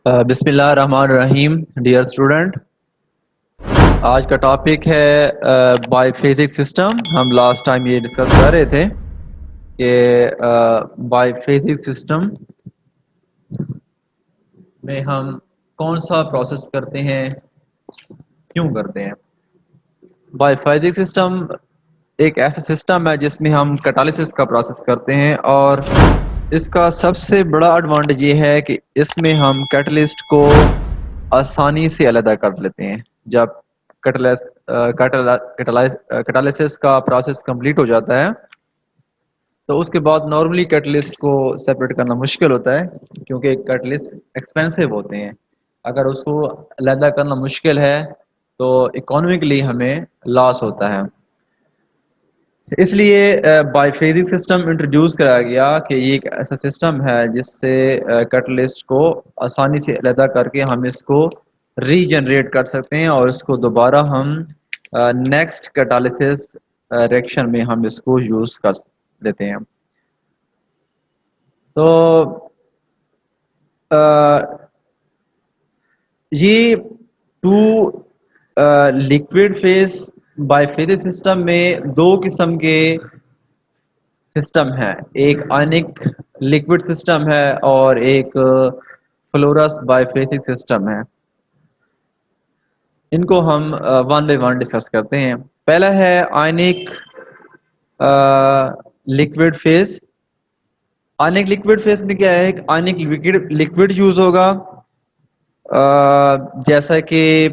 बिस्मिल्लाहिर्रहमानिर्रहीम। Dear student, आज का टॉपिक है बायफेजिक सिस्टम। हम लास्ट टाइम ये डिस्कस कर रहे थे कि बायफेजिक सिस्टम में हम कौन सा प्रोसेस करते हैं, क्यों करते हैं। बायफेजिक सिस्टम एक ऐसा सिस्टम है जिसमें हम कैटालिसिस का प्रोसेस करते हैं, और इसका सबसे बड़ा एडवांटेज ये है कि इसमें हम कैटलिस्ट को आसानी से अलग कर लेते हैं। जब कैटालिसिस का प्रोसेस कंप्लीट हो जाता है तो उसके बाद नॉर्मली कैटलिस्ट को सेपरेट करना मुश्किल होता है, क्योंकि कैटलिस्ट एक्सपेंसिव होते हैं। अगर उसको अलग करना मुश्किल है तो इकोनॉमिकली हमें लॉस होता है। इसलिए बायफेजिक सिस्टम इंट्रोड्यूस कराया गया कि ये एक ऐसा सिस्टम है जिससे कैटलिस्ट को आसानी से अलग करके हम इसको रीजनरेट कर सकते हैं, और इसको दोबारा हम नेक्स्ट कैटालिसिस रिएक्शन में हम इसको यूज़ कर लेते हैं। तो अ, ये टू लिक्विड फेज बायफेजिक सिस्टम में दो किस्म के सिस्टम है। एक आयनिक लिक्विड सिस्टम है और एक फ्लोरस बायफेजिक सिस्टम है। इनको हम वन बाय वन डिस्कस करते हैं। पहला है आयनिक लिक्विड फेज। आयनिक लिक्विड फेज में क्या है, एक आयनिक लिक्विड लिक्विड यूज होगा, जैसा कि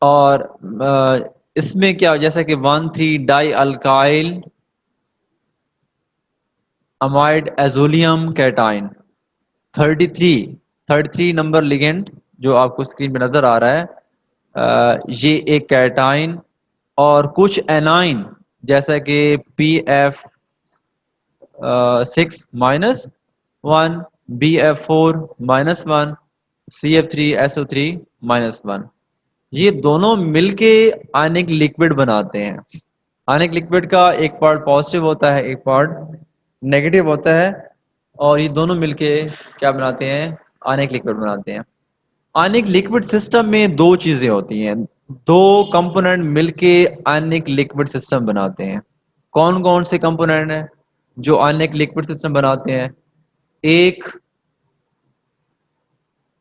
और इसमें क्या, जैसा कि 1,3 di alkyl amide azolium cation 33 number ligand जो आपको स्क्रीन पे नजर आ रहा है, ये एक कैटाइन। और कुछ एनाइन जैसा कि PF6-1, BF4-1, CF3SO3-1, ये दोनों मिलके आयनिक लिक्विड बनाते हैं। आयनिक लिक्विड का एक पार्ट पॉजिटिव होता है, एक पार्ट नेगेटिव होता है, और ये दोनों मिलके क्या बनाते हैं, आयनिक लिक्विड बनाते हैं। आयनिक लिक्विड सिस्टम में दो चीजें होती हैं, दो कंपोनेंट मिलके आयनिक लिक्विड सिस्टम बनाते हैं। कौन कौन से कंपोनेंट हैं जो आयनिक लिक्विड सिस्टम बनाते हैं? एक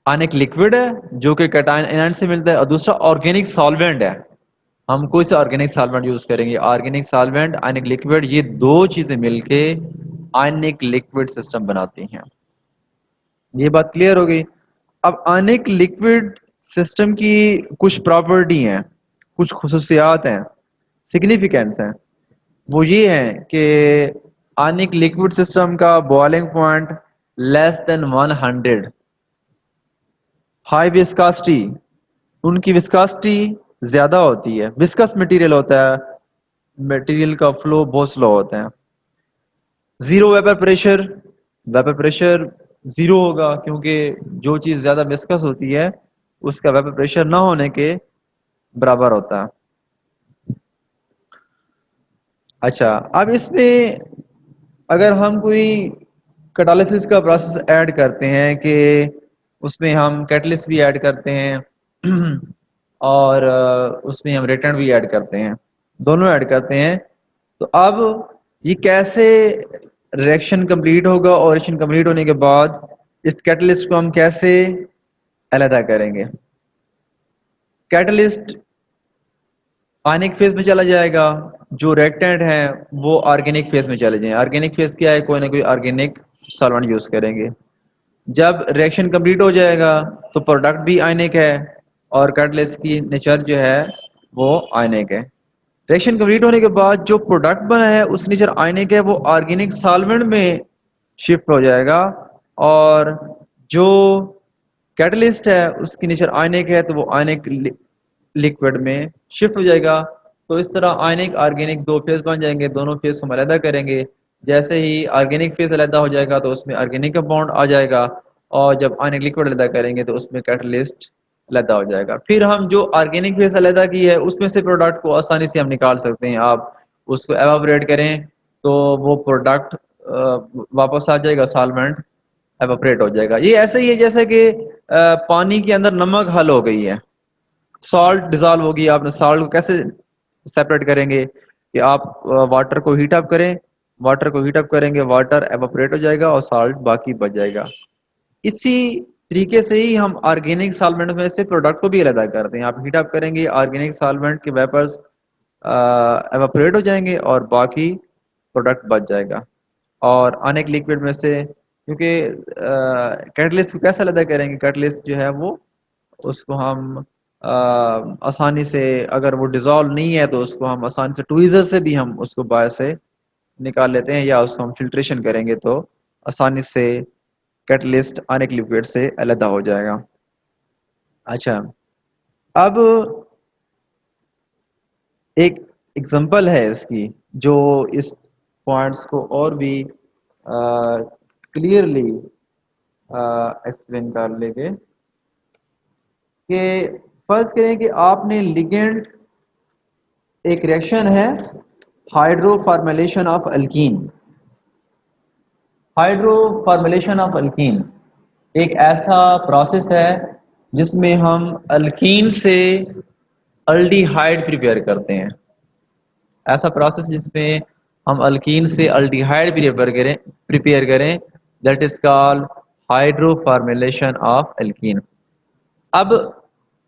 आयनिक लिक्विड है जो कि कैटायन एनायन से मिलता है, और दूसरा ऑर्गेनिक सॉल्वेंट है। हम कोई सा ऑर्गेनिक सॉल्वेंट यूज करेंगे, ऑर्गेनिक सॉल्वेंट, आयनिक लिक्विड, ये दो चीजें मिलके आयनिक लिक्विड सिस्टम बनाती हैं। ये बात क्लियर हो गई। अब आयनिक लिक्विड सिस्टम की कुछ प्रॉपर्टी हैं, कुछ खुसूसियात हैं, सिग्निफिकेंस हैं। वो ये है कि आयनिक लिक्विड सिस्टम का boiling point less than 100, high viscosity, उनकी विस्कासिटी ज्यादा होती है, विस्कस मटेरियल होता है, मटेरियल का फ्लो बहुत स्लो होता है। जीरो वेपर प्रेशर जीरो होगा, क्योंकि जो चीज ज्यादा विस्कस होती है उसका वेपर प्रेशर ना होने के बराबर होता है। अच्छा, अब इसमें अगर हम कोई कैटालिसिस का प्रोसेस ऐड करते हैं कि उसमें हम कैटलिस्ट भी ऐड करते हैं और उसमें हम रिटर्न भी ऐड करते हैं, दोनों ऐड करते हैं, तो अब ये कैसे रिएक्शन कंप्लीट होगा, और रिएक्शन कंप्लीट होने के बाद इस कैटलिस्ट को हम कैसे अलग करेंगे। कैटलिस्ट आयनिक फेज में चला जाएगा, जो रिएक्टेंट है वो ऑर्गेनिक फेज में चले जाएंगे। ऑर्गेनिक फेज क्या है, कोई ना कोई ऑर्गेनिक सॉल्वेंट यूज करेंगे। जब रिएक्शन कंप्लीट हो जाएगा तो प्रोडक्ट भी आयनिक है, और कैटलिस्ट की नेचर जो है वो आयनिक है। रिएक्शन कंप्लीट होने के बाद जो प्रोडक्ट बना है उस नेचर आयनिक है, वो ऑर्गेनिक सॉल्वेंट में शिफ्ट हो जाएगा, और जो कैटलिस्ट है उसकी नेचर आयनिक है तो वो आयनिक लिक्विड में शिफ्ट हो जाएगा। तो इस तरह आयनिक ऑर्गेनिक दो फेज बन जाएंगे, दोनों फेज को हम अलग करेंगे। जैसे ही ऑर्गेनिक फेज अलग हो जाएगा तो उसमें ऑर्गेनिक कंपाउंड आ जाएगा, और जब आयनिक लिक्विड अलग करेंगे तो उसमें कैटलिस्ट अलग हो जाएगा। फिर हम जो ऑर्गेनिक फेज अलग की है उसमें से प्रोडक्ट को आसानी से हम निकाल सकते हैं। आप उसको एवापोरेट करें तो वो प्रोडक्ट वापस आ जाएगा, सॉल्वेंट एवापोरेट हो जाएगा। ये ऐसे ही है जैसे कि पानी के अंदर नमक हल हो गई है, सॉल्ट डिजॉल्व होगी। आपने सॉल्ट को कैसे सेपरेट करेंगे कि आप वाटर को हीट अप करें, वाटर को हीट अप करेंगे, वाटर एवापोरेट हो जाएगा और सॉल्ट बाकी बच जाएगा। इसी तरीके से ही हम ऑर्गेनिक सॉल्वेंट में से प्रोडक्ट को भी अलग करते हैं। आप हीट अप करेंगे, ऑर्गेनिक सॉल्वेंट के वेपर्स एवापोरेट हो जाएंगे और बाकी प्रोडक्ट बच जाएगा। और अनेक लिक्विड में से, क्योंकि कैटलिस्ट को कैसे अलग करेंगे, कैटलिस्ट जो है वो उसको हम आसानी से, अगर वो डिजॉल्व नहीं है तो उसको हम आसानी से ट्वीज़र से भी हम उसको बाहर से निकाल लेते हैं, या उसको हम फिल्ट्रेशन करेंगे तो आसानी से कैटलिस्ट अनेक लिक्विड से अलग हो जाएगा। अच्छा, अब एक एग्जांपल है इसकी जो इस पॉइंट्स को और भी क्लियरली एक्सप्लेन कर लेंगे कि फर्ज करें कि आपने लिगेंड, एक रिएक्शन है hydro formylation of alkene. Hydro formylation of alkene एक ऐसा प्रोसेस है जिसमें हम अल्कीन से अल्डिहाइड प्रिपेयर करते हैं। ऐसा प्रोसेस जिसमें हम अल्कीन से अल्डिहाइड प्रिपेयर करें, that is called hydro formylation of alkene. अब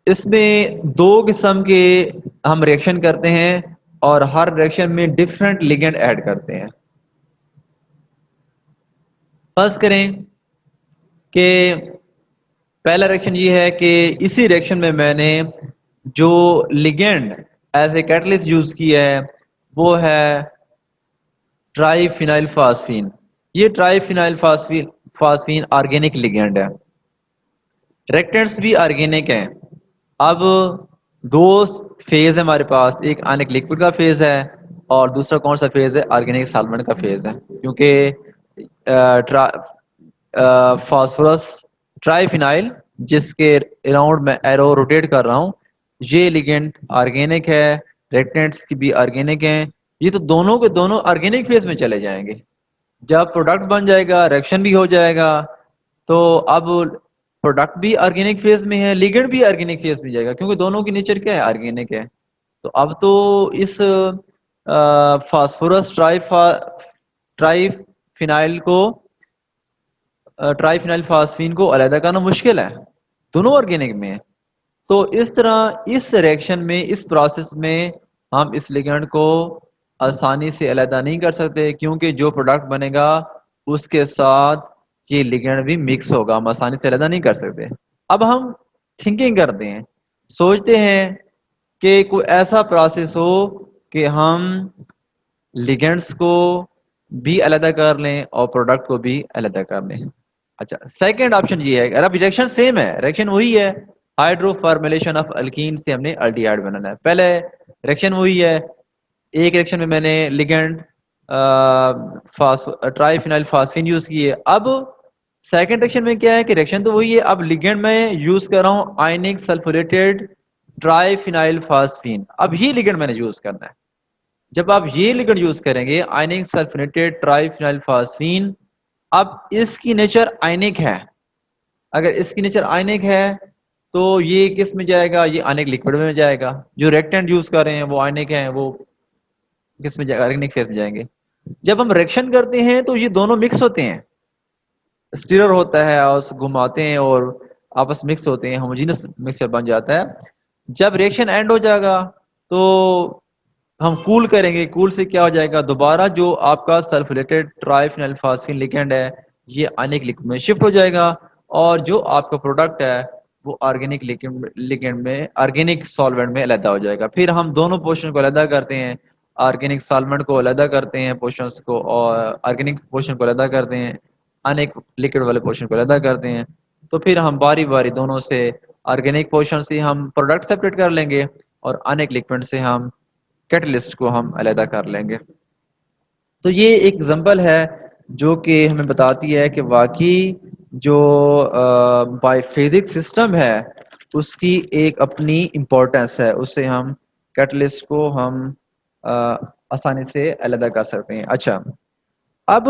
इसमें दो किस्म के हम रिएक्शन करते हैं और हर रिएक्शन में डिफरेंट लिगेंड ऐड करते हैं। फर्स्ट करें कि पहला रिएक्शन ये है कि इसी रिएक्शन में मैंने जो ligand as a catalyst use किया है वो है ट्राइफिनाइल फास्फीन। ये triphenyl phosphine phosphine organic ligand है, रिएक्टेंट्स भी ऑर्गेनिक हैं। अब दो फेज है हमारे पास, एक आयनिक लिक्विड का फेज है और दूसरा कौन सा फेज है, ऑर्गेनिक सॉल्वेंट का फेज है। क्योंकि फास्फोरस ट्राइफिनाइल जिसके अराउंड मैं एरो रोटेट कर रहा हूँ, ये लिगेंड ऑर्गेनिक है, रिएक्टेंट्स की भी ऑर्गेनिक हैं। ये तो दोनों के दोनों ऑर्गेनिक फेज में चले जाएंगे। जब प्रोडक्ट बन जाएगा, रिएक्शन भी हो जाएगा, तो अब प्रोडक्ट भी ऑर्गेनिक फेज में है, लिगेंड भी ऑर्गेनिक फेज में जाएगा, क्योंकि दोनों की नेचर क्या है, ऑर्गेनिक है। तो अब तो इस फास्फोरस ट्राइफिनाइल को ट्राइफिनाइल फास्फीन को अलग करना मुश्किल है, दोनों ऑर्गेनिक में है। तो इस तरह इस रिएक्शन में, इस प्रोसेस में हम इस लिगेंड को आसानी से अलग नहीं कर सकते, क्योंकि जो प्रोडक्ट बनेगा उसके साथ ये लिगेंड भी मिक्स होगा, हम आसानी से अलग नहीं कर सकते। अब हम थिंकिंग करते हैं, सोचते हैं कि कोई ऐसा प्रोसेस हो कि हम लिगेंड्स को भी अलग कर लें और प्रोडक्ट को भी अलग कर लें। अच्छा, सेकंड ऑप्शन ये है, अगर रिएक्शन सेम है, रिएक्शन वही है, हाइड्रो फॉर्मेलेशन ऑफ अल्कीन से हमने अल्डिहाइड बनाना है। पहले रिएक्शन वही है, एक रिएक्शन में मैंने लिगेंड ट्राइफिनाइल फास्फीन यूज की है। अब सेकंड रिएक्शन में क्या है कि रिएक्शन तो वही है, अब लिगेंड में यूज कर रहा हूं आयनिक सल्फ्यूरेटेड ट्राइफिनाइल फास्फीन। अब ये लिगेंड मैंने यूज करना है। जब आप ये लिगेंड यूज करेंगे आयनिक सल्फ्यूरेटेड ट्राइफिनाइल फास्फीन, अब इसकी नेचर आयनिक है। अगर इसकी नेचर आयनिक है तो ये किस में जाएगा, ये आयनिक लिक्विड में जाएगा। जो रिएक्टेंट यूज कर रहे हैं वो आयनिक है, वो किस में जाएगा, ऑर्गेनिक फेज में जाएंगे। जब हम रिएक्शन करते हैं तो ये दोनों मिक्स होते हैं, स्टीरर होता है और उसे घुमाते हैं और आपस मिक्स होते हैं, होमोजेनियस मिक्सचर बन जाता है। जब रिएक्शन एंड हो जाएगा तो हम कूल करेंगे, कूल से क्या हो जाएगा, दोबारा जो आपका सल्फ्यूरेटेड ट्राइफिनाइल फास्फीन लिगेंड है ये आयनिक लिक्विड में शिफ्ट हो जाएगा, और जो आपका प्रोडक्ट है वो ऑर्गेनिक लिगेंड में, ऑर्गेनिक सॉल्वेंट में अलग हो जाएगा। फिर हम दोनों पोर्शन को अलग करते हैं, ऑर्गेनिक सॉल्वेंट को अलग करते हैं पोर्शंस को, और ऑर्गेनिक पोर्शन को अलग करते हैं, अनेक लिक्विड वाले पोर्शन को अलग करते हैं। तो फिर हम बारी बारी दोनों से, ऑर्गेनिक पोर्शन से हम प्रोडक्ट सेपरेट कर लेंगे और अनेक लिक्विड से हम कैटलिस्ट को हम अलग कर लेंगे। तो ये एक एग्जांपल है जो कि हमें बताती है कि वाकई जो बायोफिजिक्स सिस्टम है उसकी एक अपनी इम्पोर्टेंस है, उससे हम कैटलिस्ट को हम अ, आसानी से अलग कर सकते हैं। अच्छा, अब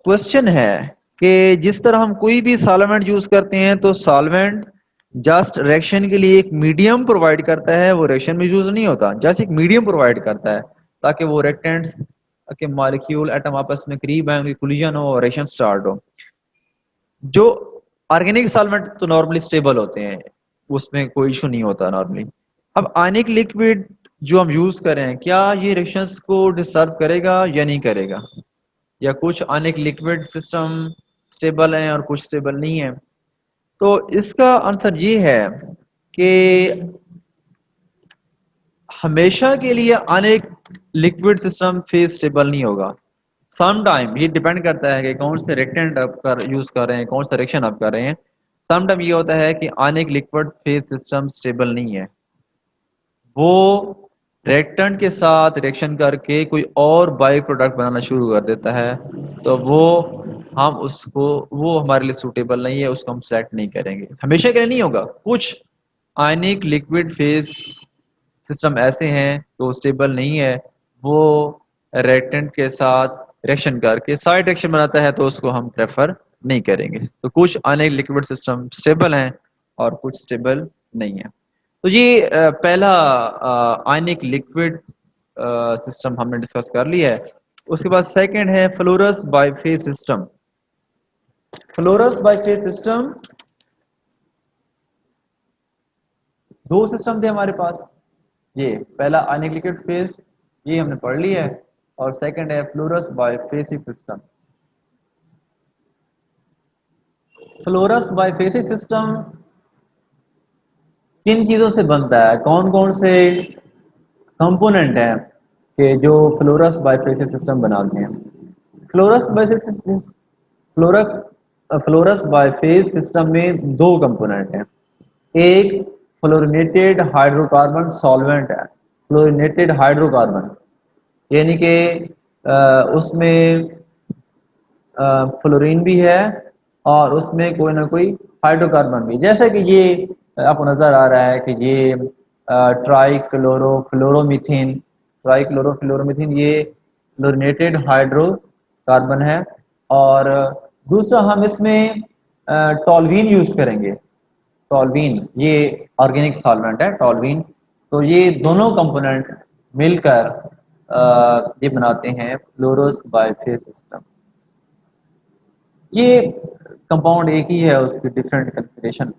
क्वेश्चन है कि जिस तरह हम कोई भी सॉल्वेंट यूज करते हैं तो सॉल्वेंट जस्ट रिएक्शन के लिए एक मीडियम प्रोवाइड करता है, वो रिएक्शन में यूज नहीं होता, जस्ट एक मीडियम प्रोवाइड करता है ताकि वो रिएक्टेंट्स के मॉलिक्यूल एटम आपस में करीब आए, उनकी कोलिजन हो और रिएक्शन स्टार्ट हो। जो ऑर्गेनिक सॉल्वेंट तो नॉर्मली स्टेबल होते हैं, उसमें कोई इशू नहीं होता नॉर्मली। अब आयनिक लिक्विड जो हम यूज करें, क्या ये रिएक्शंस को डिस्टर्ब करेगा या नहीं करेगा, या कुछ अनेक लिक्विड सिस्टम स्टेबल हैं और कुछ स्टेबल नहीं है? तो इसका आंसर ये है कि हमेशा के लिए अनेक लिक्विड सिस्टम फेज स्टेबल नहीं होगा। सम टाइम ये डिपेंड करता है कि कौन से रिएक्टेंट आप कर यूज कर रहे हैं, कौन सा रिएक्शन आप कर रहे हैं। सम टाइम ये होता है कि अनेक लिक्विड फेज सिस्टम स्टेबल नहीं है, वो रिएक्टेंट के साथ रिएक्शन करके कोई और बाई प्रोडक्ट बनाना शुरू कर देता है, तो हम उसको वो हमारे लिए सूटेबल नहीं है, उसको हम सेलेक्ट नहीं करेंगे। हमेशा के लिए नहीं होगा, कुछ आयनिक लिक्विड फेज सिस्टम ऐसे हैं तो स्टेबल नहीं है, वो रिएक्टेंट के साथ रिएक्शन करके साइड रिएक्शन बनाता है, तो उसको हम प्रेफर नहीं करेंगे। तो कुछ अनेक लिक्विड सिस्टम स्टेबल हैं और कुछ स्टेबल नहीं है। तो ये पहला आयनिक लिक्विड सिस्टम हमने डिस्कस कर लिया है। उसके बाद सेकंड है fluoresce biphase system. Fluoresce biphase system, दो सिस्टम थे हमारे पास। ये पहला आयनिक लिक्विड फेज, ये हमने पढ़ लिया है, और सेकंड है फ्लोरस बाइफेसिक सिस्टम। फ्लोरस बाइफेसिक सिस्टम किन चीजों से बनता है, कौन कौन से कंपोनेंट हैं कि जो फ्लोरस बाइफेसिक सिस्टम बनाते हैं? Fluorous biphasic fluorous fluorous biphase system में दो कंपोनेंट हैं। एक फ्लोरिनेटेड हाइड्रोकार्बन सॉल्वेंट है, फ्लोरिनेटेड हाइड्रोकार्बन, यानी कि उसमें फ्लोरीन भी है और उसमें कोई ना कोई हाइड्रोकार्बन भी, जैसे कि ये आपको नजर आ रहा है कि ये ट्राइक्लोरोफ्लोरोमीथेन, ट्राइक्लोरोफ्लोरोमीथेन ये फ्लोरिनेटेड हाइड्रोकार्बन है। और दूसरा हम इसमें टॉल्वीन यूज करेंगे। टॉल्वीन ये ऑर्गेनिक सॉल्वेंट है, टॉल्वीन। तो ये दोनों कंपोनेंट मिलकर ये बनाते हैं फ्लोरस बाइफेज सिस्टम। ये कंपाउंड एक ही है, उसकी डिफरेंट कन्फिग्रेशन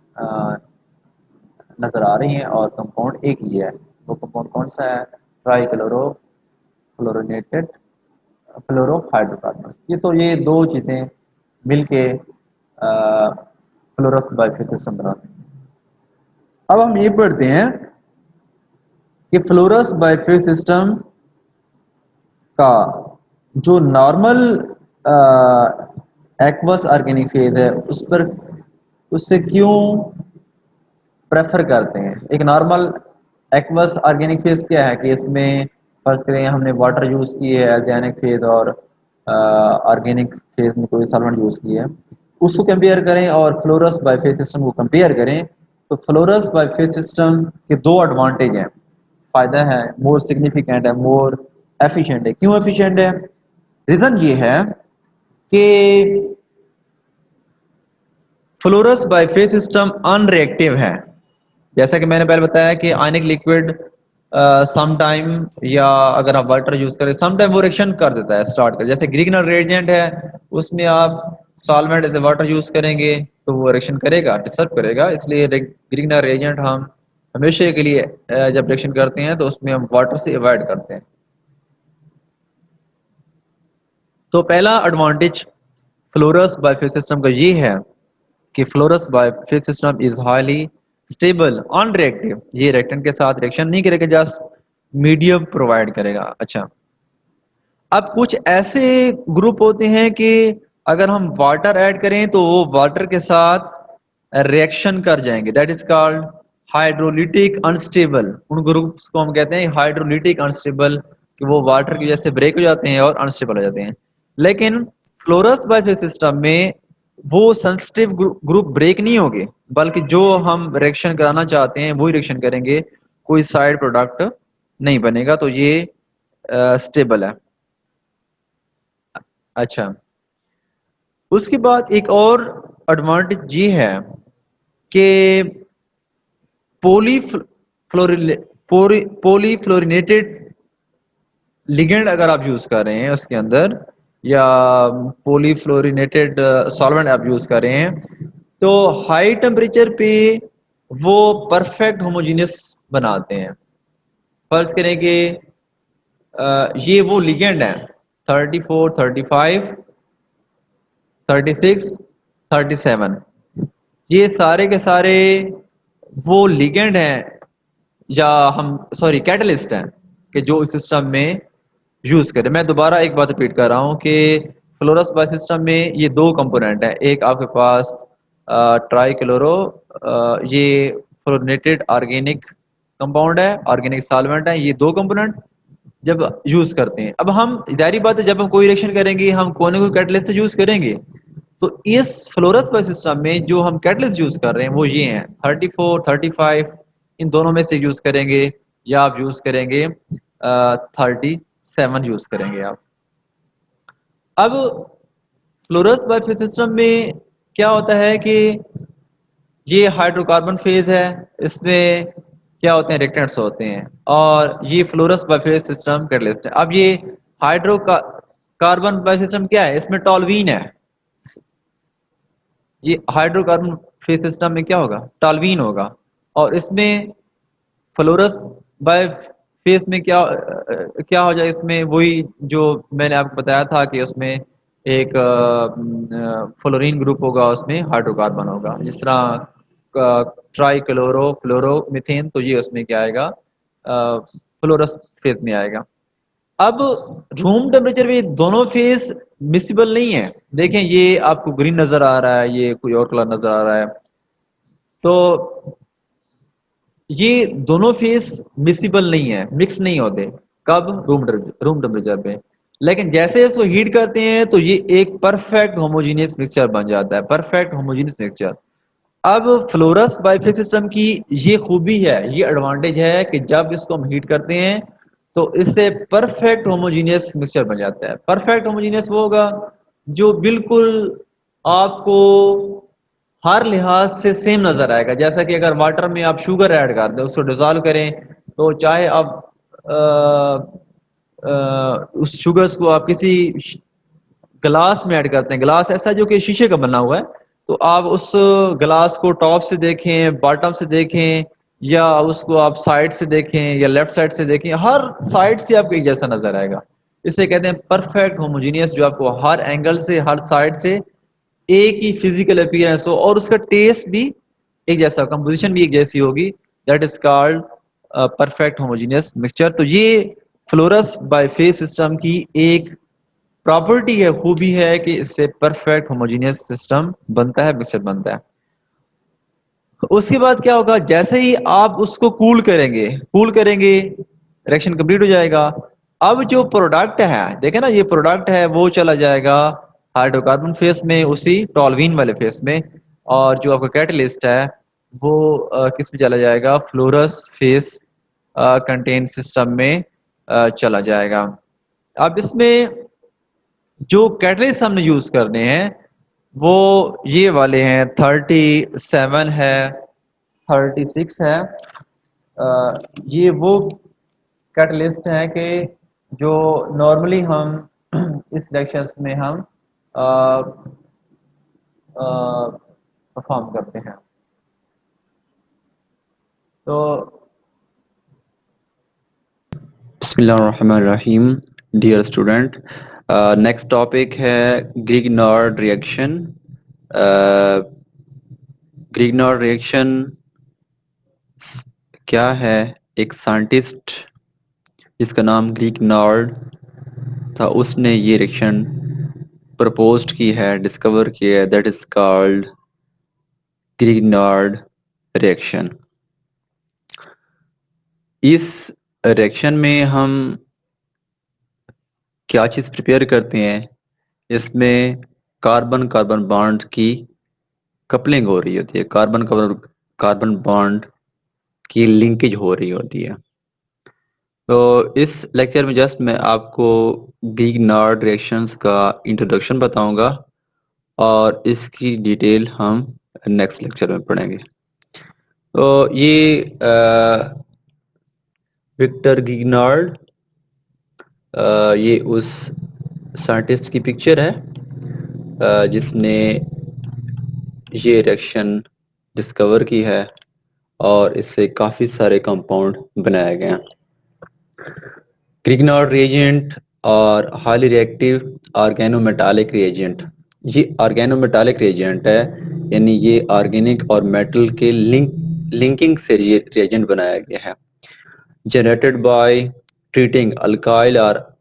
नजर आ रही हैं, और कंपाउंड एक ही है। वो कंपाउंड कौन सा है? Trichloro fluorinated fluorohydrocarbon. ये दो चीजें मिलके फ्लोरस बाइफेज सिस्टम बनाते हैं। अब हम ये पढ़ते हैं कि फ्लोरस बाइफेज सिस्टम का जो नॉर्मल एक्वस ऑर्गेनिक फेज है उस पर, उससे क्यों प्रेफर करते हैं। एक नॉर्मल एक्वस ऑर्गेनिक फेज क्या है कि इसमें फर्ज करें हमने वाटर यूज की है एज एनिक फेज, और ऑर्गेनिक फेज में कोई सॉल्वेंट यूज किया है, उसको कंपेयर करें और फ्लोरस बाइफेज सिस्टम को कंपेयर करें, तो फ्लोरस बाइफेज सिस्टम के दो एडवांटेज हैं, फायदा है, मोर सिग्निफिकेंट है, मोर एफिशिएंट है। क्यों एफिशिएंट है? रीजन ये है कि फ्लोरस बाइफेज सिस्टम अनरिएक्टिव है। जैसा कि मैंने पहले बताया कि आयनिक लिक्विड सम टाइम, या अगर आप वाटर यूज करें सम टाइम वो रिएक्शन कर देता है, स्टार्ट कर, जैसे ग्रिग्नर रिएजेंट है, उसमें आप solvent as a water use करेंगे तो वो रिएक्शन करेगा, डिस्टर्ब करेगा। इसलिए ग्रिग्नर रिएजेंट हम हमेशा के लिए जब रिएक्शन करते हैं तो उसमें हम वाटर से अवॉइड करते हैं। तो पहला एडवांटेज फ्लोरस बाइफेज सिस्टम का ये है कि fluorous biphase system is highly stable unreactive. ये रिएक्टेंट के साथ रिएक्शन नहीं करेगा, जस्ट मीडियम प्रोवाइड करेगा। अच्छा, अब कुछ ऐसे ग्रुप होते हैं कि अगर हम वाटर ऐड करें तो वो वाटर के साथ रिएक्शन कर जाएंगे, that is called hydrolytic unstable. उन ग्रुप्स को हम कहते हैं हाइड्रोलिटिक अनस्टेबल, कि वो वाटर की वजह से ब्रेक हो जाते हैं और अनस्टेबल हो जाते हैं। लेकिन फ्लोरस बाइफेज सिस्टम में वो सेंसिटिव ग्रुप ब्रेक नहीं होंगे, बल्कि जो हम रिएक्शन कराना चाहते हैं वही रिएक्शन करेंगे, कोई साइड प्रोडक्ट नहीं बनेगा। तो ये स्टेबल है। अच्छा, उसके बाद एक और एडवांटेज ये है कि पॉलीफ्लोरिनेटेड लिगेंड अगर आप यूज कर रहे हैं उसके अंदर, या पॉलीफ्लोरिनेटेड सॉल्वेंट आप यूज कर रहे हैं, तो हाई टेम्परेचर पे वो परफेक्ट होमोजेनियस बनाते हैं। फर्ज करें कि ये वो लिगेंड है 34, 35, 36, 37, ये सारे के सारे वो लिगेंड हैं, या हम सॉरी कैटलिस्ट हैं कि जो इस सिस्टम में यूज करें। मैं दोबारा एक बात रिपीट कर रहा हूँ कि फ्लोरस बाय सिस्टम में ये दो कंपोनेंट हैं। एक आपके पास ट्राई क्लोरो, ये फ्लोरिनेटेड ऑर्गेनिक कंपाउंड है, ऑर्गेनिक सॉल्वेंट है, ये दो कंपोनेंट जब यूज करते हैं। अब हम जारी बात है, जब हम कोई रिएक्शन करेंगे हम कोई ना कोई कैटलिस्ट यूज करेंगे। तो इस फ्लोरस बाय सिस्टम में जो हम कैटलिस्ट यूज कर रहे हैं वो ये हैं 34, 35, इन दोनों में से यूज करेंगे, या आप यूज करेंगे 37 यूज करेंगे आप। अब फ्लोरस बाय सिस्टम में क्या होता है कि ये हाइड्रोकार्बन फेज है, इसमें क्या होते हैं, रिएक्टेंट्स होते हैं, और ये fluoresce bye phase system catalyst है। अब ये हाइड्रोकार्बन बाय सिस्टम क्या है, इसमें टॉल्वीन है। ये हाइड्रोकार्बन फेज सिस्टम में क्या होगा, टॉल्वीन होगा। और इसमें फ्लोरस बाय फेस में क्या हो जाए, इसमें वही जो मैंने आपको बताया था कि उसमें एक फ्लोरीन ग्रुप होगा, उसमें हाइड्रोकार्बन होगा, जिस तरह ट्राई क्लोरो फ्लोरो मीथेन, तो ये उसमें क्या आएगा, फ्लोरस फेज में आएगा। अब रूम टेम्परेचर में दोनों फेज मिसिबल नहीं है। देखें ये आपको ग्रीन नजर आ रहा है, ये कोई और कलर नजर आ रहा है, तो ये दोनों फेस मिसिबल नहीं है, मिक्स नहीं होते। कब, रूम टेम्परेचर पे। लेकिन जैसे इसको हीट करते हैं तो ये एक परफेक्ट होमोजेनियस मिक्सचर बन जाता है, परफेक्ट होमोजेनियस मिक्सचर। अब फ्लोरस बाइफेज सिस्टम की ये खूबी है, ये एडवांटेज है कि जब इसको हम हीट करते हैं तो इससे परफेक्ट होमोजेनियस मिक्सचर बन जाता है। परफेक्ट होमोजेनियस वो होगा जो बिल्कुल आपको हर लिहाज से सेम नजर आएगा। जैसा कि अगर वाटर में आप शुगर ऐड कर दें, उसको डिजोल्व करें, तो चाहे आप उस शुगर्स को आप किसी ग्लास में ऐड करते हैं, ग्लास ऐसा जो कि शीशे का बना हुआ है, तो आप उस ग्लास को टॉप से देखें, बॉटम से देखें, या उसको आप साइड से देखें या लेफ्ट साइड से देखें, हर साइड से आपको एक जैसा नजर आएगा। इसे कहते हैं परफेक्ट होमोजीनियस, जो आपको हर एंगल से हर साइड से एक ही फिजिकल अपीयरेंस हो, और उसका टेस्ट भी एक जैसा, कंपोजिशन भी एक जैसी होगी। That is called perfect homogeneous mixture. तो ये फ्लोरस बाय फेज सिस्टम की एक प्रॉपर्टी है, खूबी है कि इससे परफेक्ट होमोजीनियस सिस्टम बनता है, मिक्सचर बनता है। उसके बाद क्या होगा, जैसे ही आप उसको कूल करेंगे रिएक्शन कंप्लीट हो जाएगा। अब जो प्रोडक्ट है, देखे ना, ये प्रोडक्ट है वो चला जाएगा हाइड्रोकार्बन फेस में, उसी टॉल्वीन वाले फेस में। और जो आपका कैटलिस्ट है वो किस में चला जाएगा, फ्लोरस फेस कंटेन सिस्टम में चला जाएगा। अब इसमें जो कैटलिस्ट हमने यूज करने हैं वो ये वाले हैं, 37 है, 36 है। ये वो कैटलिस्ट हैं कि जो नॉर्मली हम इस रिएक्शंस में हम परफॉर्म करते हैं। तो बिस्मिल्लाहिर्रहमानिर्रहीम। डियर स्टूडेंट, नेक्स्ट टॉपिक है ग्रिग्नॉर्ड रिएक्शन। ग्रिग्नॉर्ड रिएक्शन क्या है? एक साइंटिस्ट जिसका नाम ग्रिग्नॉर्ड था, उसने ये रिएक्शन प्रपोज्ड की है, डिस्कवर की है। That is called Grignard reaction. इस रिएक्शन में हम क्या चीज़ प्रिपेयर करते हैं? इसमें कार्बन कार्बन बॉन्ड की कपलिंग हो रही होती है, कार्बन कार्बन बॉन्ड की लिंकेज हो रही होती है। तो इस लेक्चर में जस्ट मैं आपको ग्रीक-नॉर्ड रिएक्शंस का इंट्रोडक्शन बताऊंगा और इसकी डिटेल हम नेक्स्ट लेक्चर में पढ़ेंगे। तो ये विक्टर ग्रीक-नॉर्ड ये उस साइंटिस्ट की पिक्चर है जिसने ये रिएक्शन डिस्कवर की है और इससे काफ़ी सारे कंपाउंड बनाए गए हैं। ग्रीक-नॉर्ड रिएजेंट और हाईली रिएक्टिव ऑर्गेनोमेटालिक रिएजेंट, ये ऑर्गेनोमेटालिक रिएजेंट है, यानी ये ऑर्गेनिक और मेटल के लिंकिंग से ये रिएजेंट बनाया गया है। जनरेटेड बाय ट्रीटिंग अल्काइल और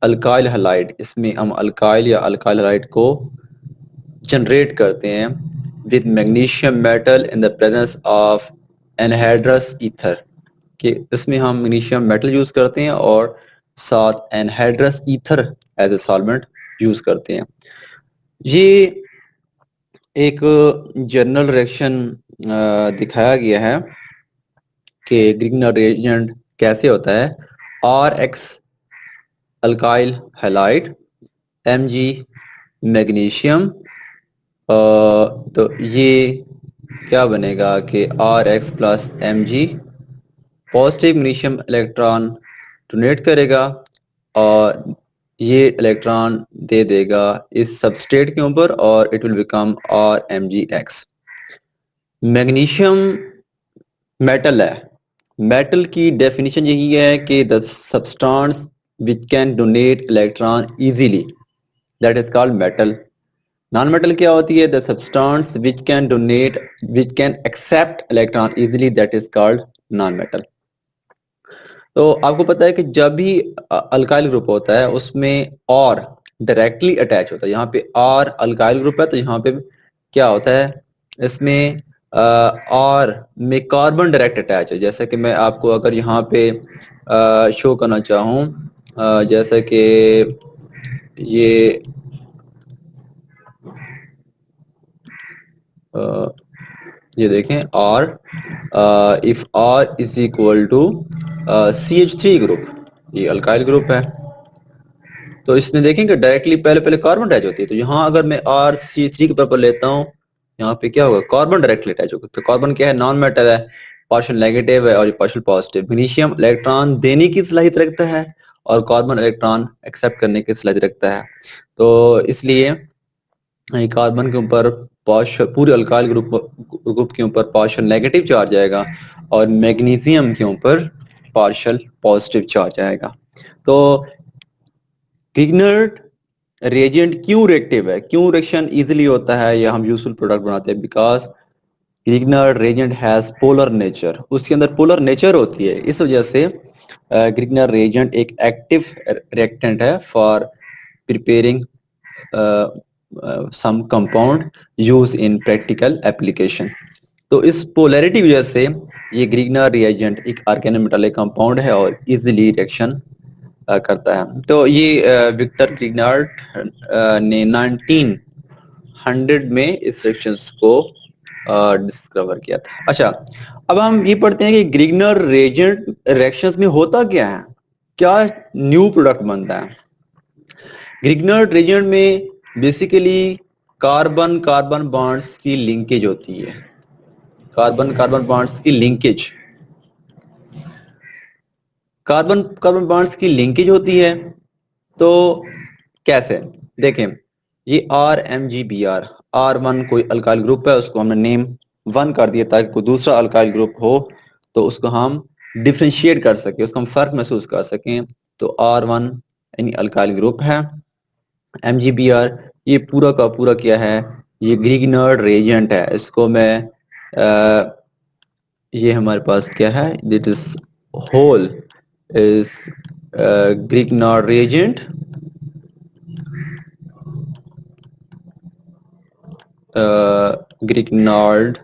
अल्काइल हैलाइड, इसमें हम अल्काइल या अल्काइल हैलाइड को जनरेट करते हैं with magnesium metal in the presence of anhydrous ether, कि इसमें हम मैग्नीशियम मेटल यूज करते हैं और साथ anhydrous ether as a solvent use करते हैं। ये एक जनरल रिएक्शन दिखाया गया है कि ग्रीक-नॉर्ड रिएजेंट कैसे होता है। RX alkyl halide, Mg magnesium, तो ये क्या बनेगा कि RX plus Mg positive magnesium electron donate करेगा और ये इलेक्ट्रॉन दे देगा इस सबस्ट्रेट के ऊपर और it will become RMgX। Magnesium metal है, मेटल की डेफिनेशन यही है कि the substance which can donate electron easily, that is called metal. Non metal क्या होती है? The substance which can donate, which can accept electron easily, that is called non metal. तो आपको पता है कि जब भी अल्काइल ग्रुप होता है उसमें और डायरेक्टली अटैच होता है। यहाँ पे और अल्काइल ग्रुप है तो यहाँ पे क्या होता है, इसमें और में कार्बन डायरेक्ट अटैच है। जैसे कि मैं आपको अगर यहाँ पे शो करना चाहूँ, जैसे कि ये ये देखें और if R is equal to CH3 group, ये अल्काइल ग्रुप है, तो इसमें देखें कि डायरेक्टली पहले पहले कार्बन अटैच होती है। तो यहाँ अगर मैं RC3 के बराबर लेता हूँ, यहाँ पे क्या होगा, कार्बन डायरेक्टली अटैच होगा। तो कार्बन क्या है, नॉन मेटल है, पार्शियल नेगेटिव है और ये पार्शियल पॉजिटिव। मैग्नीशियम इलेक्ट्रॉन देने की सलाहियत रखता है और कार्बन इलेक्ट्रॉन एक्सेप्ट करने की सलाहियत रखता है। तो इसलिए कार्बन के ऊपर पूरे अल्काइल ग्रुप के ऊपर पार्शियल नेगेटिव चार्ज आएगा और मैग्नीशियम के ऊपर पार्शियल पॉजिटिव चार्ज आएगा। तो ग्रीक-नॉर्ड रिएजेंट क्यों रिएक्टिव है, क्यों रिएक्शन इजीली होता है या हम यूजफुल प्रोडक्ट बनाते हैं? Because Greek-Nord reagent has polar nature, उसके अंदर पोलर नेचर होती है। इस वजह से ग्रीक-नॉर्ड रिएजेंट एक एक्टिव रिएक्टेंट है for preparing some compound use in practical application। तो इस पोलैरिटी वजह से ये ग्रीक-नॉर्ड रिएजेंट एक ऑर्गेनोमेटालिक कंपाउंड है और इजीली रिएक्शन करता है। तो ये विक्टर ग्रीक-नॉर्ड ने 1900 में इस रिएक्शंस को डिस्कवर किया था। अच्छा, अब हम ये पढ़ते हैं कि ग्रीक-नॉर्ड रिएजेंट रिएक्शंस में होता क्या है, क्या न्यू प्रोडक्ट बनता है। ग्रीक-नॉर्ड रिएजेंट में बेसिकली कार्बन कार्बन बॉन्ड्स की लिंकेज होती है, कार्बन कार्बन बॉन्ड्स की लिंकेज, कार्बन कार्बन बॉन्ड्स की लिंकेज होती है। तो कैसे, देखें, ये RMgBr, R1 कोई अल्काइल ग्रुप है, उसको हमने नेम 1 कर दिया ताकि कोई दूसरा अल्काइल ग्रुप हो तो उसको हम डिफ्रेंशिएट कर सके, उसको हम फर्क महसूस कर सकें। तो R1 यानी अल्काइल ग्रुप है, MgBr ये पूरा का पूरा क्या है, ये ग्रीक-नॉर्ड रिएजेंट है। इसको मैं ये हमारे पास क्या है, that is whole is Grignard reagent, Grignard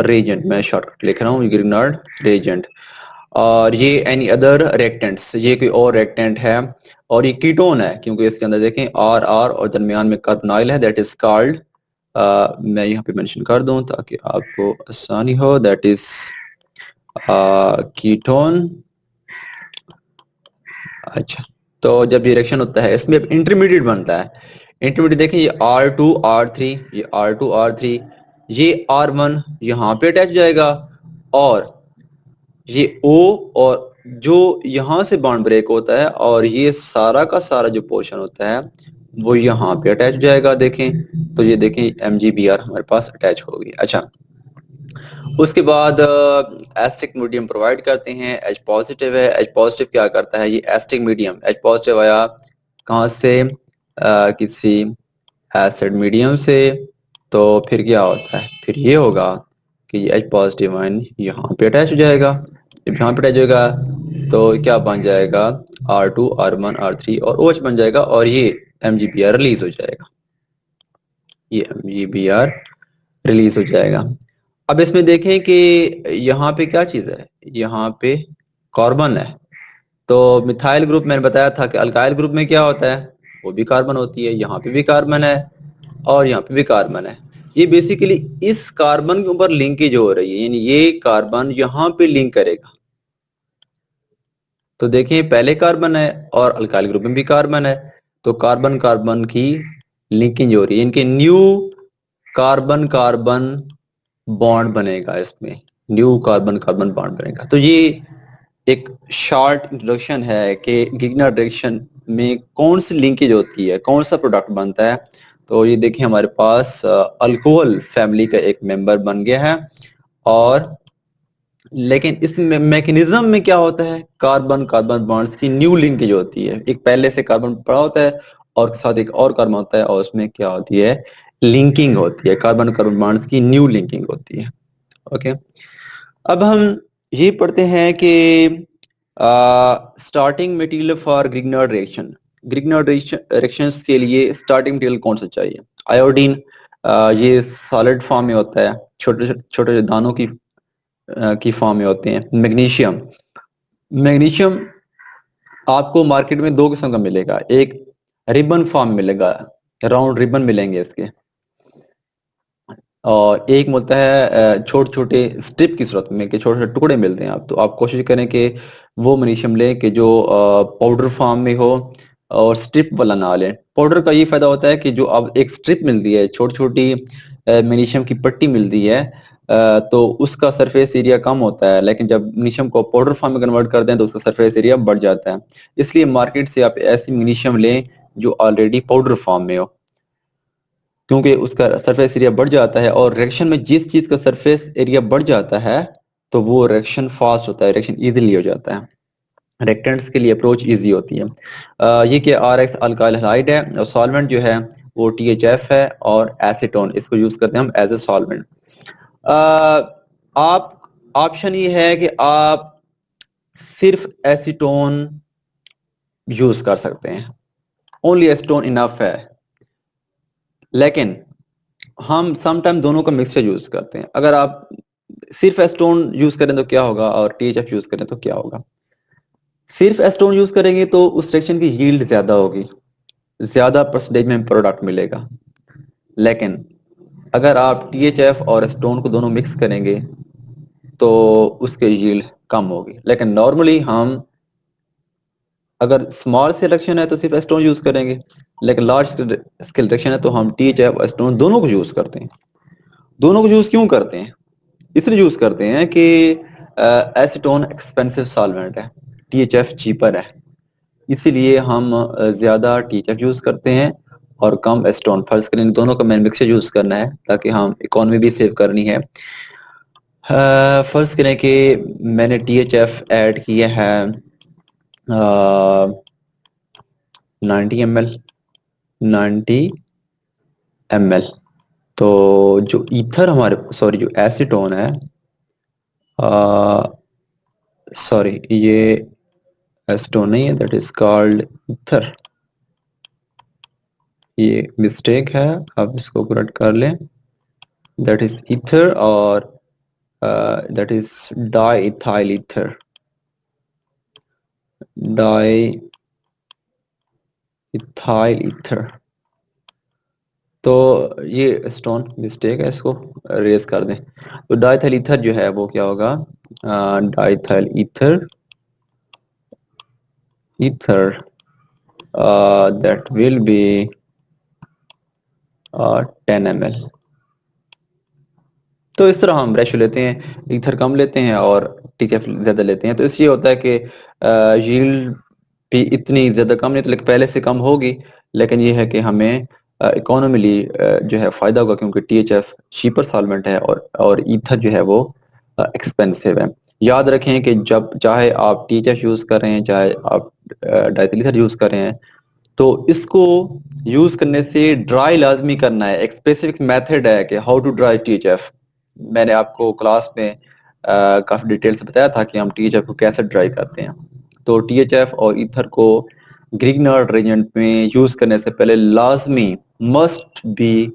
reagent, मैं शॉर्टकट लिख रहा हूँ, ग्रीक-नॉर्ड रिएजेंट। और ये एनी अदर रिएक्टेंट्स, ये कोई और रिएक्टेंट है और ये कीटोन है क्योंकि इसके अंदर देखें R और दरमियान में कार्बोनाइल है, दैट इज कॉल्ड, मैं यहाँ पे मेंशन कर दूं ताकि आपको आसानी हो, दैट इज कीटोन अच्छा, तो जब ये रिएक्शन होता है इसमें अब इंटरमीडिएट बनता है। इंटरमीडिएट देखिए, ये R2 R3, ये R2 R3, ये R1 यहाँ पे अटैच हो जाएगा, और ये O, और जो यहाँ से बॉन्ड ब्रेक होता है और ये सारा का सारा जो पोर्शन होता है वो यहाँ पे अटैच हो जाएगा। देखें तो ये देखें MgBr हमारे पास अटैच हो गई। अच्छा, उसके बाद एसिटिक मीडियम प्रोवाइड करते हैं। H पॉजिटिव है, H पॉजिटिव क्या करता है, ये एसिटिक मीडियम H पॉजिटिव आया कहाँ से, किसी एसिड मीडियम से, तो फिर क्या होता है, फिर ये होगा कि ये H पॉजिटिव आयन यहाँ पे अटैच हो जाएगा। जब यहाँ पे अटैच होगा तो क्या बन जाएगा, R2 R1 R3 और OH बन जाएगा, और ये MgBr रिलीज हो जाएगा, ये MgBr रिलीज हो जाएगा। अब इसमें देखें कि यहाँ पे क्या चीज है, यहाँ पे कार्बन है। तो मिथाइल ग्रुप मैंने बताया था कि अल्काइल ग्रुप में क्या होता है, वो भी कार्बन होती है, यहाँ पे भी कार्बन है और यहाँ पे भी कार्बन है। ये बेसिकली इस कार्बन के ऊपर लिंकेज हो रही है, यानी ये कार्बन यहाँ पे लिंक करेगा। तो देखिए पहले कार्बन है और अल्काइल ग्रुप में भी कार्बन है, तो कार्बन कार्बन की लिंकिंग हो रही है, इनके न्यू कार्बन कार्बन बॉन्ड बनेगा, इसमें न्यू कार्बन कार्बन बॉन्ड बनेगा। तो ये एक शॉर्ट इंट्रोडक्शन है कि गिग्नर रिएक्शन में कौन सी लिंकेज होती है, कौन सा प्रोडक्ट बनता है। तो ये देखिए हमारे पास अल्कोहल फैमिली का एक मेंबर बन गया है, और लेकिन इस मैकेनिज्म में क्या होता है, कार्बन कार्बन बॉन्ड्स की न्यू लिंकेज होती है। एक पहले से कार्बन पड़ा होता है और साथ एक और कार्बन होता है, और उसमें क्या होती है, लिंकिंग होती है, कार्बन कार्बन बॉन्ड्स की न्यू लिंकिंग होती है। ओके, अब हम ये पढ़ते हैं कि starting material for Grignard reaction. Grignard reactions के लिए स्टार्टिंग मटेरियल कौन सा चाहिए, आयोडीन। ये सॉलिड फॉर्म में होता है, छोटे छोटे दानों की फॉर्म में होते हैं। मैग्नीशियम, मैग्नीशियम आपको मार्केट में दो किस्म का मिलेगा, एक रिबन फॉर्म मिलेगा, राउंड रिबन मिलेंगे इसके, और एक मिलता है छोटे छोटे स्ट्रिप की सूरत में, कि छोटे छोटे टुकड़े मिलते हैं। आप तो आप कोशिश करें कि वो मैग्नीशियम लें कि जो पाउडर फॉर्म में हो और स्ट्रिप वाला ना लें। पाउडर का ये फायदा होता है कि जो अब एक स्ट्रिप मिलती है, छोटी छोटी मैग्नीशियम की पट्टी मिलती है, तो उसका सरफेस एरिया कम होता है, लेकिन जब मैग्नीशियम को पाउडर फॉर्म में कन्वर्ट करते हैं तो उसका सरफेस एरिया बढ़ जाता है। इसलिए मार्केट से आप ऐसी मैग्नीशियम लें जो ऑलरेडी पाउडर फॉर्म में हो, क्योंकि उसका सरफेस एरिया बढ़ जाता है, और रिएक्शन में जिस चीज का सरफेस एरिया बढ़ जाता है तो वो रिएक्शन फास्ट होता है, रिएक्शन इजीली हो जाता है, रिएक्टेंट्स के लिए अप्रोच इजी होती है। ये कि RX अल्काइल हैलाइड है, और सॉल्वेंट जो है वो THF है, और एसीटोन, इसको यूज करते हैं हम एज ए सॉल्वेंट। आप ऑप्शन ये है कि आप सिर्फ एसीटोन यूज कर सकते हैं, ओनली एसीटोन इनफ है, लेकिन हम समटाइम दोनों का मिक्सचर यूज करते हैं। अगर आप सिर्फ एसीटोन यूज करें तो क्या होगा, और THF यूज करें तो क्या होगा। सिर्फ एसीटोन यूज करेंगे तो उस रिएक्शन की यील्ड ज्यादा होगी, ज्यादा परसेंटेज में प्रोडक्ट मिलेगा, लेकिन अगर आप THF और एसीटोन को दोनों मिक्स करेंगे तो उसके यील्ड कम होगी। लेकिन नॉर्मली हम अगर स्मॉल स्केल रिएक्शन है तो सिर्फ एसीटोन यूज करेंगे, लेकिन लार्ज स्केल रिएक्शन है तो हम THF और एसीटोन दोनों को यूज करते हैं। दोनों को यूज क्यों करते हैं, इसलिए यूज करते हैं कि एसीटोन एक्सपेंसिव सॉल्वेंट है, THF चीपर है, इसीलिए हम ज्यादा THF यूज करते हैं और कम एसीटोन। फर्ज करें दोनों का मैन मिक्सचर यूज करना है ताकि हम इकोनॉमी भी सेव करनी है। फर्ज करें कि मैंने THF ऐड किया है 90 ml, 90 ml, तो जो ईथर हमारे, सॉरी जो एसीटोन है, सॉरी ये एसीटोन नहीं है, दैट इज कॉल्ड ईथर, ये मिस्टेक है, आप इसको करेक्ट कर लें, दैट इज ईथर, और that is di ethyl ether, di ethyl ether. तो ये स्टोन मिस्टेक है, इसको रेज कर दें। तो डाइथाइल ईथर जो है वो क्या होगा, diethyl ether ether that will be 10 ml। तो इस तरह हम रेशो लेते हैं, ईथर कम लेते हैं और टीएचएफ ज्यादा लेते हैं। तो इसलिए होता है कि यील्ड भी इतनी ज्यादा कम नहीं तो लेकिन पहले से कम होगी, लेकिन ये है कि हमें इकोनॉमिली जो है फायदा होगा, क्योंकि टीएचएफ चीपर सॉल्वेंट है और ईथर जो है वो एक्सपेंसिव है। याद रखें कि जब चाहे आप टीएचएफ यूज कर रहे हैं, चाहे आप डाइथिल ईथर यूज कर रहे हैं, तो इसको यूज करने से ड्राई लाजमी करना है। एक स्पेसिफिक मेथड है कि हाउ टू ड्राई टीएचएफ। मैंने आपको क्लास में काफी डिटेल से बताया था कि हम टीएचएफ को कैसे ड्राई करते हैं। तो टीएचएफ और ईथर को ग्रिग्नार्ड रेजेंट में यूज करने से पहले लाजमी मस्ट बी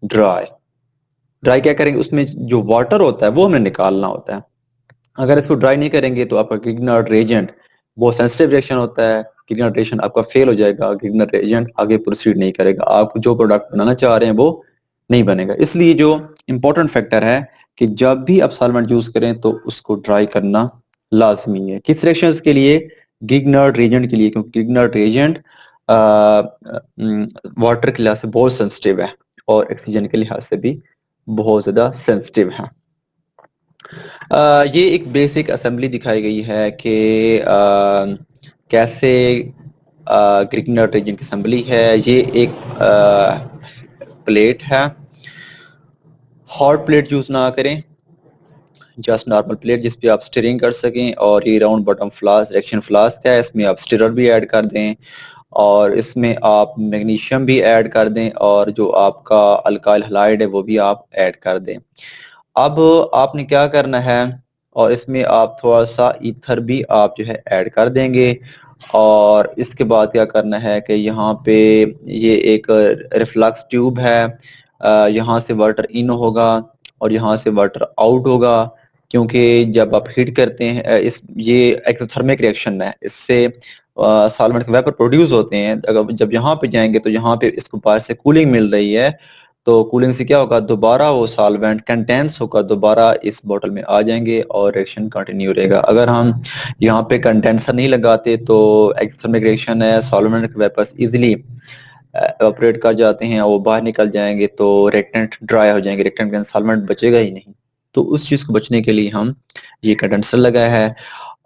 ड्राई। ड्राई क्या करेंगे, उसमें जो वाटर होता है वो हमें निकालना होता है। अगर इसको ड्राई नहीं करेंगे तो आपका ग्रिग्नार्ड रेजेंट बहुत सेंसिटिव रिएक्शन होता है, ग्रिग्नार्ड रिएक्शन आपका फेल हो जाएगा, ग्रिग्नार्ड रेजेंट आगे प्रोसीड नहीं करेगा, आप जो प्रोडक्ट बनाना चाह रहे हैं वो नहीं बनेगा। इसलिए जो इंपॉर्टेंट फैक्टर है कि जब भी आप सॉल्वेंट यूज करें तो उसको ड्राई करना लाजमी है। किस रिएक्शंस के लिए? ग्रिग्नार्ड रेजेंट के लिए, क्योंकि ग्रिग्नार्ड रेजेंट वाटर के लिहाज से बहुत सेंसिटिव है और ऑक्सीजन के लिहाज से भी बहुत ज्यादा सेंसिटिव है। ये एक बेसिक असेंबली दिखाई गई है कि कैसे ग्रिग्नार्ड रेजेंट की असेंबली है। ये एक प्लेट है, हॉट प्लेट यूज ना करें, जस्ट नॉर्मल प्लेट जिस पे आप स्टीयरिंग कर सकें। और ये round bottom flask reaction flask है, इसमें आप स्टीरर भी ऐड कर दें और इसमें आप मैग्नीशियम भी ऐड कर दें और जो आपका अल्काइल हलाइड है वो भी आप ऐड कर दें। अब आपने क्या करना है, और इसमें आप थोड़ा सा ईथर भी आप जो है ऐड कर देंगे। और इसके बाद क्या करना है कि यहाँ पे ये एक रिफ्लक्स ट्यूब है, यहाँ से वाटर इन होगा और यहाँ से वाटर आउट होगा, क्योंकि जब आप हीट करते हैं इस ये एक्सोथर्मिक रिएक्शन है, इससे सॉल्वेंट के वेपर प्रोड्यूस होते हैं। अगर जब यहाँ पे जाएंगे तो यहाँ पे इसको बाहर से कूलिंग मिल रही है, तो कूलिंग से क्या होगा, दोबारा वो सॉल्वेंट कंडेंस होकर दोबारा इस बोतल में आ जाएंगे और रिएक्शन कंटिन्यू रहेगा। अगर हम यहाँ पे कंडेंसर नहीं लगाते तो एक्सोथर्मिक रिएक्शन है, सॉल्वेंट के वेपर्स इजीली ऑपरेट कर जाते हैं, वो बाहर निकल जाएंगे तो रिएक्टेंट ड्राई हो जाएंगे, रिएक्टेंट के अंदर सॉल्वेंट बचेगा ही नहीं। तो उस चीज को बचने के लिए हम ये कंडेंसर लगाया है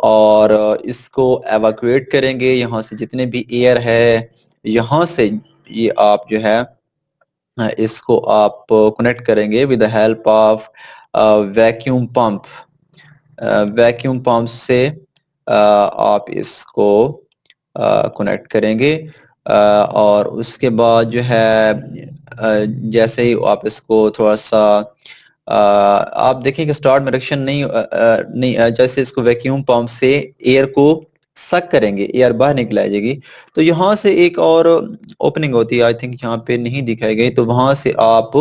और इसको एवाक्यूएट करेंगे। यहाँ से जितने भी एयर है, यहाँ से ये आप जो है इसको आप कनेक्ट करेंगे with the help of vacuum pump. Vacuum pump से आप इसको कनेक्ट करेंगे और उसके बाद जो है जैसे ही आप इसको थोड़ा सा आप देखें कि स्टार्ट में रिएक्शन नहीं जैसे इसको वैक्यूम पंप से एयर को सक करेंगे, एयर बाहर निकल आ जाएगी। तो यहाँ से एक और ओपनिंग होती है, आई थिंक यहाँ पे नहीं दिखाई गई, तो वहां से आप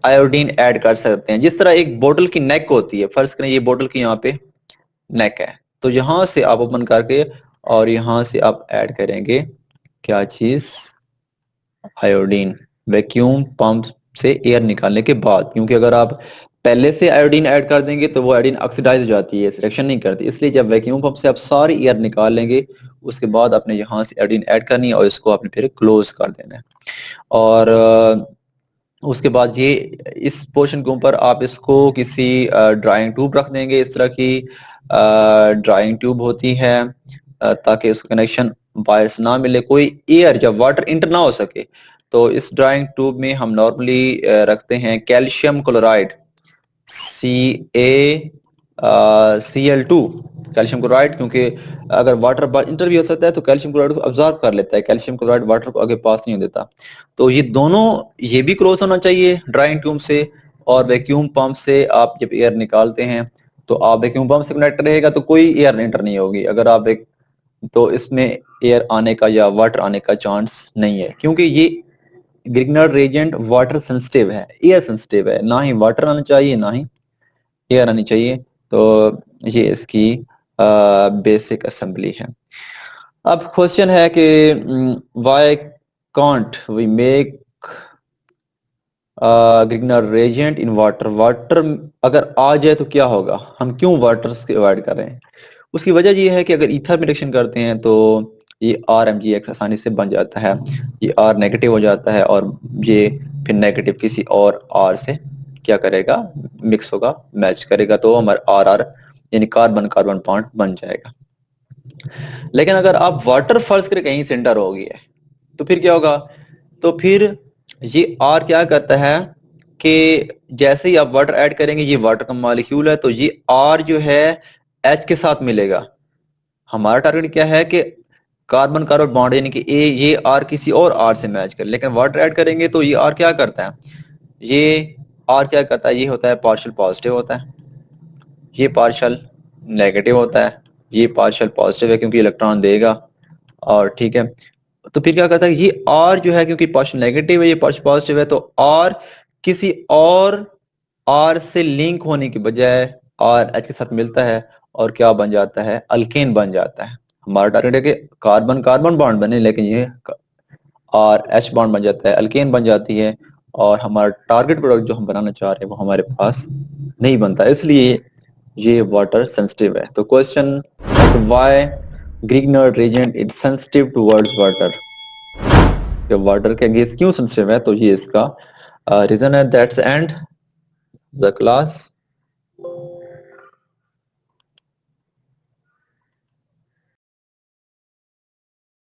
आयोडीन ऐड कर सकते हैं। जिस तरह एक बोतल की नेक होती है, फर्ज करें ये बोतल की यहाँ पे नेक है, तो यहाँ से आप ओपन करके और यहाँ से आप ऐड करेंगे क्या चीज, आयोडीन, वैक्यूम पंप से एयर निकालने के बाद। क्योंकि अगर आप पहले से आयोडीन ऐड कर देंगे तो वो आयोडीन ऑक्सीडाइज हो जाती है, रिएक्शन नहीं करती। इसलिए जब वैक्यूम पंप से आप सारी एयर निकाल लेंगे उसके बाद आपने यहाँ से आयोडीन ऐड करनी है और इसको आपने फिर क्लोज कर देना है। और उसके बाद ये इस पोर्शन के ऊपर आप इसको किसी ड्राइंग ट्यूब रख देंगे। इस तरह की ड्राइंग ट्यूब होती है ताकि उसका कनेक्शन वायर से ना मिले, कोई एयर या वाटर इंटर ना हो सके। तो इस ड्राइंग ट्यूब में हम नॉर्मली रखते हैं calcium chloride Cl2 calcium chloride, क्योंकि अगर वाटर बार इंटर भी हो सकता है तो कैल्शियम क्लोराइड को अब्जॉर्ब कर लेता है, कैल्शियम क्लोराइड वाटर को आगे पास नहीं देता। तो ये दोनों, ये भी क्लोज होना चाहिए ड्राइंग ट्यूब से, और वैक्यूम पंप से आप जब एयर निकालते हैं तो आप वैक्यूम पंप से कनेक्ट रहेगा तो कोई एयर इंटर नहीं होगी। अगर आप एक तो इसमें एयर आने का या वाटर आने का चांस नहीं है, क्योंकि ये ग्रिग्नार्ड रेजेंट वाटर सेंसिटिव है, एयर सेंसिटिव है, ना ही वाटर आना चाहिए ना ही एयर आनी चाहिए। तो ये इसकी बेसिक असेंबली है। अब क्वेश्चन है कि why can't we make Grignard reagent in water. Water अगर आ जाए तो क्या होगा, हम क्यों वाटर से अवॉइड कर रहे हैं? उसकी वजह ये है कि अगर ईथर में रिएक्शन करते हैं तो ये RMgx आसानी से बन जाता है, ये R नेगेटिव हो जाता है और ये फिर नेगेटिव किसी और R से क्या करेगा, मिक्स होगा, मैच करेगा, तो हमारा RR यानी कार्बन कार्बन बॉन्ड बन जाएगा। लेकिन अगर आप वाटर फर्स्ट कर कहीं से एंटर हो गई है तो फिर क्या होगा, तो फिर ये R क्या करता है कि जैसे ही आप वाटर ऐड करेंगे, ये वाटर का मॉलिक्यूल है, तो ये R जो है H के साथ मिलेगा। हमारा टारगेट क्या है कि कार्बन कार्बन बॉन्ड यानी कि ये R किसी और R से मैच करे, लेकिन वाटर ऐड करेंगे तो ये R क्या करता है, ये R क्या करता है, ये होता है पार्शियल पॉजिटिव होता है, ये पार्शियल नेगेटिव होता है, ये पार्शियल पॉजिटिव है क्योंकि इलेक्ट्रॉन देगा, और ठीक है। तो फिर क्या करता है, ये R जो है क्योंकि पार्शियल नेगेटिव है, ये पार्शियल पॉजिटिव है, तो R किसी और R से लिंक होने की बजाय R H के साथ मिलता है और क्या बन जाता है, अल्केन बन जाता है। हमारा टारगेट है कि कार्बन कार्बन बॉन्ड बने, लेकिन ये R H बॉन्ड बन जाता है, अल्केन बन जाती है, और हमारा टारगेट प्रोडक्ट जो हम बनाना चाह रहे हैं वो हमारे पास नहीं बनता, इसलिए ये वाटर सेंसिटिव है। तो question why Grignard reagent is sensitive towards water, water के अगेंस्ट क्यों सेंसिटिव है, तो ये इसका रीजन है। That's end the class.